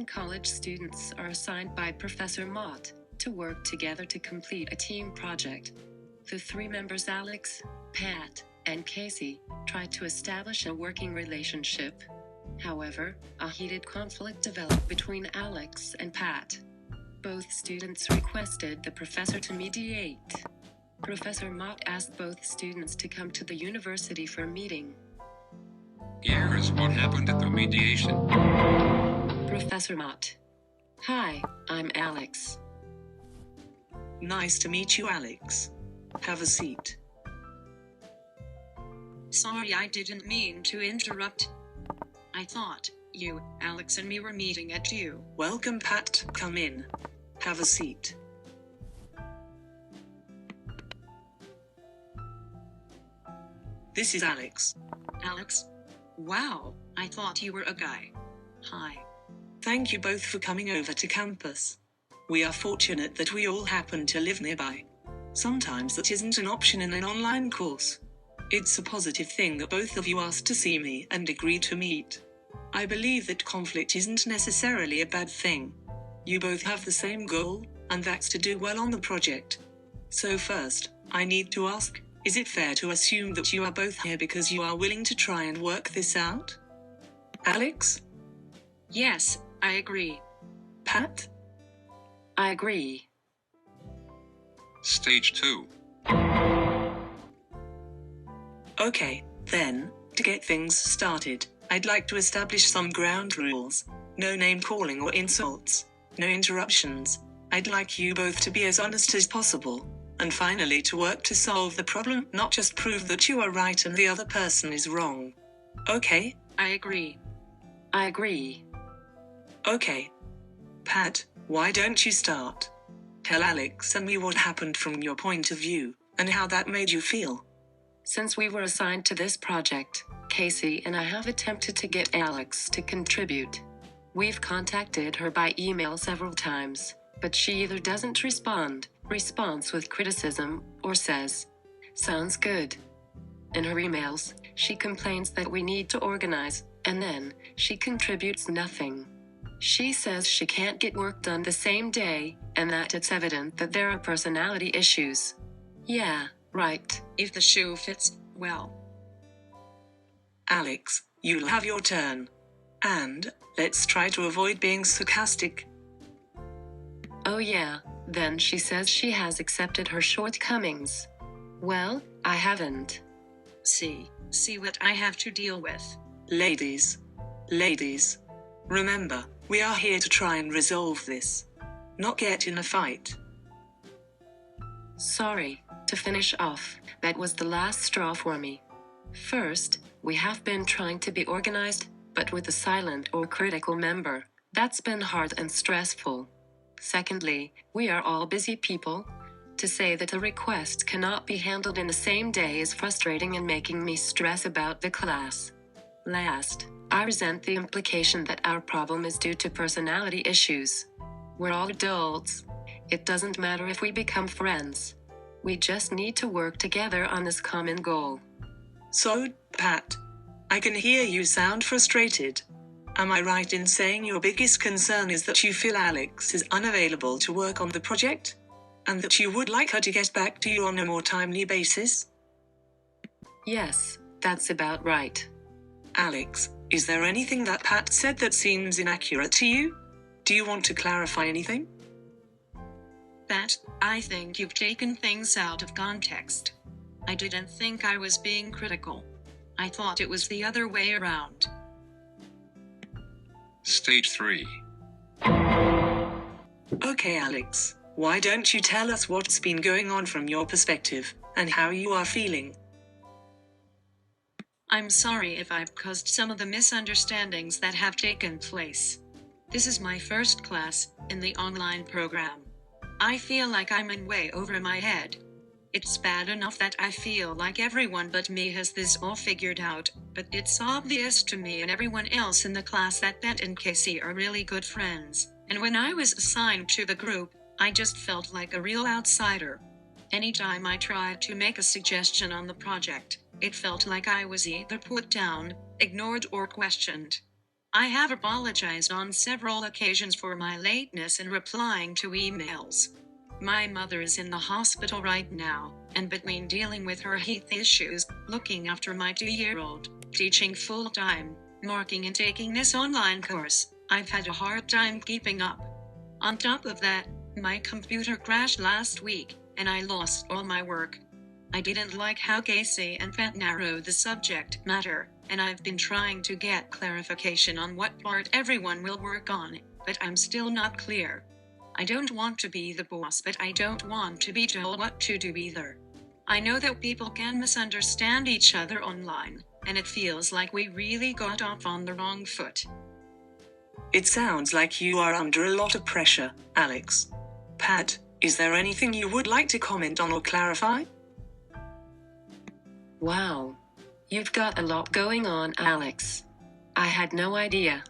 10 college students are assigned by Professor Mott to work together to complete a team project. The three members Alex, Pat, and Casey tried to establish a working relationship. However, a heated conflict developed between Alex and Pat. Both students requested the professor to mediate. Professor Mott asked both students to come to the university for a meeting. Here's what happened at the mediation. Professor Mott. Hi, I'm Alex. Nice to meet you, Alex. Have a seat. Sorry, I didn't mean to interrupt. I thought you, Alex, and me were meeting at you. Welcome, Pat. Come in. Have a seat. This is Alex. Alex? Wow, I thought you were a guy. Hi. Thank you both for coming over to campus. We are fortunate that we all happen to live nearby. Sometimes that isn't an option in an online course. It's a positive thing that both of you asked to see me and agreed to meet. I believe that conflict isn't necessarily a bad thing. You both have the same goal, and that's to do well on the project. So first, I need to ask, is it fair to assume that you are both here because you are willing to try and work this out? Alex? Yes, I agree. Pat? I agree. Stage 2. Okay, then, to get things started, I'd like to establish some ground rules. No name calling or insults. No interruptions. I'd like you both to be as honest as possible. And finally to work to solve the problem, not just prove that you are right and the other person is wrong. Okay? I agree. I agree. Okay. Pat, why don't you start? Tell Alex and me what happened from your point of view, and how that made you feel. Since we were assigned to this project, Casey and I have attempted to get Alex to contribute. We've contacted her by email several times, but she either doesn't responds with criticism, or says, "Sounds good." In her emails, she complains that we need to organize, and then, she contributes nothing. She says she can't get work done the same day, and that it's evident that there are personality issues. Yeah, right. If the shoe fits, well. Alex, you'll have your turn. And, let's try to avoid being sarcastic. Oh yeah, then she says she has accepted her shortcomings. Well, I haven't. See what I have to deal with. Ladies, remember, we are here to try and resolve this. Not get in a fight. Sorry, to finish off, that was the last straw for me. First, we have been trying to be organized, but with a silent or critical member, that's been hard and stressful. Secondly, we are all busy people. To say that a request cannot be handled in the same day is frustrating and making me stress about the class. Last, I resent the implication that our problem is due to personality issues. We're all adults. It doesn't matter if we become friends. We just need to work together on this common goal. So, Pat, I can hear you sound frustrated. Am I right in saying your biggest concern is that you feel Alex is unavailable to work on the project? And that you would like her to get back to you on a more timely basis? Yes, that's about right. Alex, is there anything that Pat said that seems inaccurate to you? Do you want to clarify anything? Pat, I think you've taken things out of context. I didn't think I was being critical. I thought it was the other way around. Stage 3. Okay, Alex, why don't you tell us what's been going on from your perspective, and how you are feeling? I'm sorry if I've caused some of the misunderstandings that have taken place. This is my first class in the online program. I feel like I'm in way over my head. It's bad enough that I feel like everyone but me has this all figured out, but it's obvious to me and everyone else in the class that Pat and Casey are really good friends, and when I was assigned to the group, I just felt like a real outsider. Anytime I tried to make a suggestion on the project, it felt like I was either put down, ignored or questioned. I have apologized on several occasions for my lateness in replying to emails. My mother is in the hospital right now, and between dealing with her health issues, looking after my 2-year-old, teaching full-time, marking and taking this online course, I've had a hard time keeping up. On top of that, my computer crashed last week, and I lost all my work. I didn't like how Casey and Pat narrowed the subject matter, and I've been trying to get clarification on what part everyone will work on, but I'm still not clear. I don't want to be the boss, but I don't want to be told what to do either. I know that people can misunderstand each other online, and it feels like we really got off on the wrong foot. It sounds like you are under a lot of pressure, Alex. Pat, is there anything you would like to comment on or clarify? Wow. You've got a lot going on, Alex. I had no idea.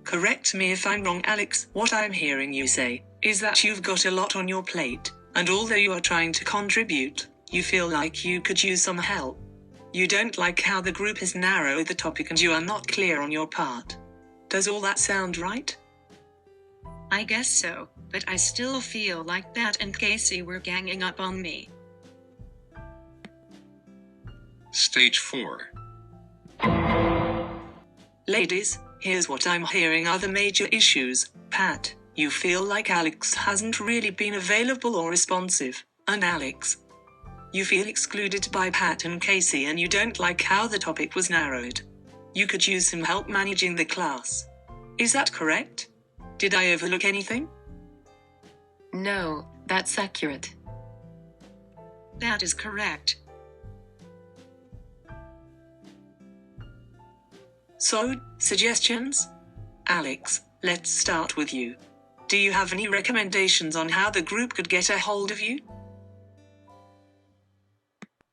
Correct me if I'm wrong, Alex. What I'm hearing you say is that you've got a lot on your plate, and although you are trying to contribute, you feel like you could use some help. You don't like how the group has narrowed the topic and you are not clear on your part. Does all that sound right? I guess so, but I still feel like Pat and Casey were ganging up on me. Stage 4. Ladies, here's what I'm hearing are the major issues. Pat, you feel like Alex hasn't really been available or responsive, and Alex, you feel excluded by Pat and Casey and you don't like how the topic was narrowed. You could use some help managing the class. Is that correct? Did I overlook anything? No, that's accurate. That is correct. So, suggestions? Alex, let's start with you. Do you have any recommendations on how the group could get a hold of you?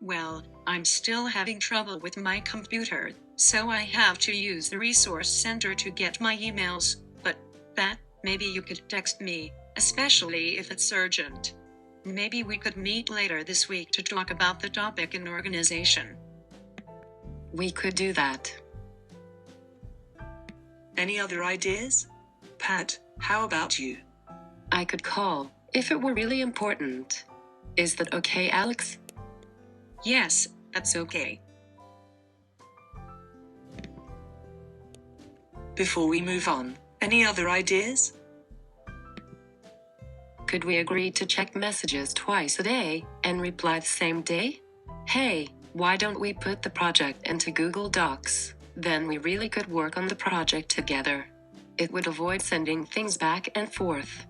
Well, I'm still having trouble with my computer, so I have to use the resource center to get my emails, but Pat, maybe you could text me, especially if it's urgent. Maybe we could meet later this week to talk about the topic in organization. We could do that. Any other ideas? Pat, how about you? I could call, if it were really important. Is that okay, Alex? Yes, that's okay. Before we move on, any other ideas? Could we agree to check messages twice a day and reply the same day? Hey, why don't we put the project into Google Docs? Then we really could work on the project together. It would avoid sending things back and forth.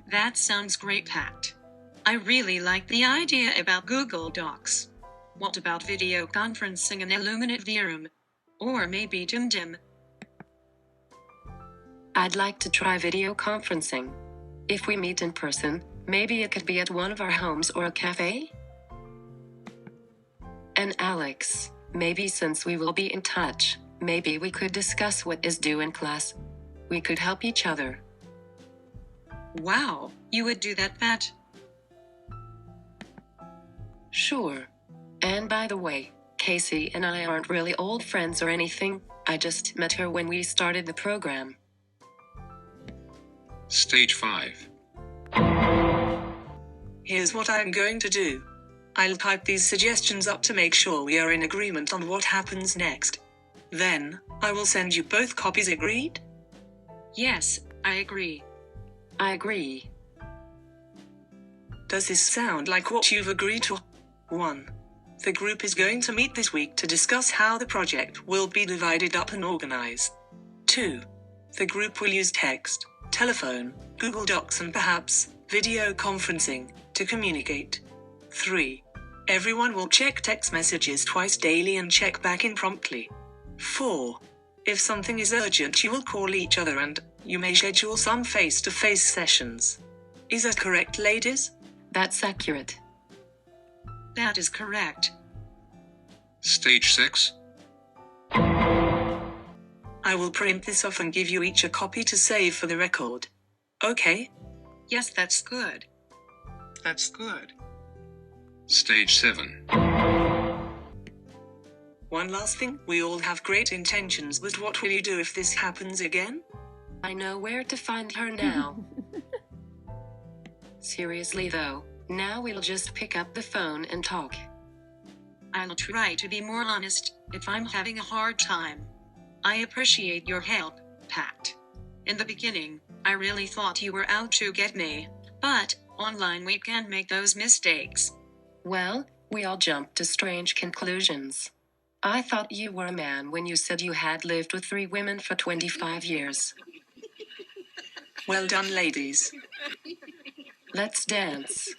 That sounds great, Pat. I really like the idea about Google Docs. What about video conferencing in Illuminate Verum? Or maybe DimDim? I'd like to try video conferencing. If we meet in person, maybe it could be at one of our homes or a cafe? And Alex, maybe since we will be in touch, maybe we could discuss what is due in class. We could help each other. Wow, you would do that, Pat? Sure. And by the way, Casey and I aren't really old friends or anything. I just met her when we started the program. Stage 5. Here's what I'm going to do. I'll type these suggestions up to make sure we are in agreement on what happens next. Then, I will send you both copies. Agreed? Yes, I agree. I agree. Does this sound like what you've agreed to? 1. The group is going to meet this week to discuss how the project will be divided up and organized. 2. The group will use text, telephone, Google Docs and perhaps video conferencing to communicate. 3. Everyone will check text messages twice daily and check back in promptly. 4. If something is urgent, you will call each other and you may schedule some face-to-face sessions. Is that correct, ladies? That's accurate. That is correct. Stage 6. I will print this off and give you each a copy to save for the record. Okay? Yes, that's good. That's good. Stage 7. One last thing, we all have great intentions, but what will you do if this happens again? I know where to find her now. Seriously though, now we'll just pick up the phone and talk. I'll try to be more honest if I'm having a hard time. I appreciate your help, Pat. In the beginning, I really thought you were out to get me, but online we can make those mistakes. Well, we all jumped to strange conclusions. I thought you were a man when you said you had lived with 3 women for 25 years. Well done, ladies. Let's dance.